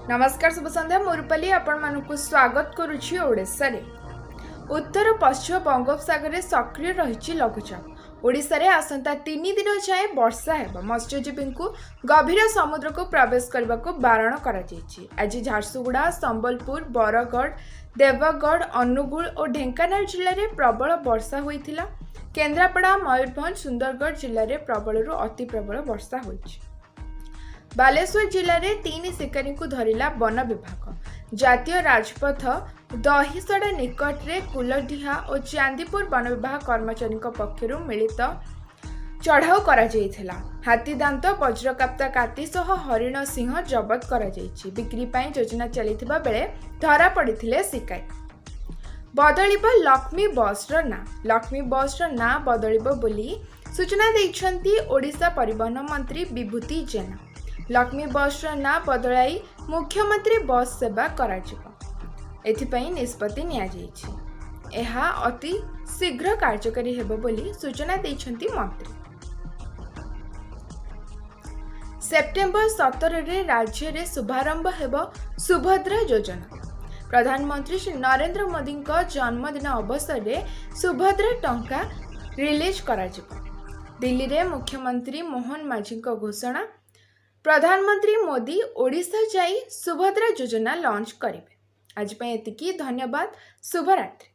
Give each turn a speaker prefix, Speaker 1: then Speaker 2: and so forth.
Speaker 1: नमस्कार शुभ संध्या मुरपाली आपण मानकु स्वागत करुछि ओडिशा रे। उत्तर पश्चिम बंगोपसागर सक्रिय रही लघुचाप। ओडिशा रे आसंता 3 दिन जाए वर्षा हेब। मत्स्यजीवी को गभीर समुद्र को प्रवेश करने को बारण करा आज झारसुगुड़ा, संबलपुर, बरगढ़, देवगढ़, अनुगुल और ढेंकानाल जिले में प्रबल वर्षा होइथिला। केन्द्रापड़ा, मयूरभंज, सुंदरगढ़ जिले में प्रबल अति प्रबल वर्षा होइछि। बालेश्वर जिले में 3 शिकारी को धरिला वन विभाग। जातीय राजपथ दहीसड़ा निकट में कुलडीहा और चांदीपुर वन विभाग कर्मचारी पक्षर मिलित चढ़ाऊ करा जायथिला। हाथी दांत, वज्रकाप्ता काती सह हरिण सिंह जबत करा जायछि। बिक्री पाई योजना चलिथिबा बेले धरा पड़िथिले शिकायत। बदलिब लक्ष्मी बसर ना। लक्ष्मी बसर ना बदलिब बोली सूचना दैछंती ओडिशा परिवहन मंत्री विभूति जेना। लक्ष्मी बसर ना बदलाई मुख्यमंत्री बस सेवा कराजिबो। एथिपई निष्पत्ति निया जायछि। एहा अति शीघ्र कार्यकारी हेबो बोली सूचना दैछंती मंत्री। सेप्टेम्बर 17 रे राज्य रे शुभारंभ हेबो सुभद्रा योजना। प्रधानमंत्री श्री नरेंद्र मोदी जन्मदिन अवसर में सुभद्रा टंका रिलीज कराजिबो। दिल्ली रे मुख्यमंत्री मोहन माझी घोषणा। प्रधानमंत्री मोदी ओडिशा जाई सुभद्रा योजना लॉन्च करेंगे। आज एतिकी। धन्यवाद। शुभरात्रि।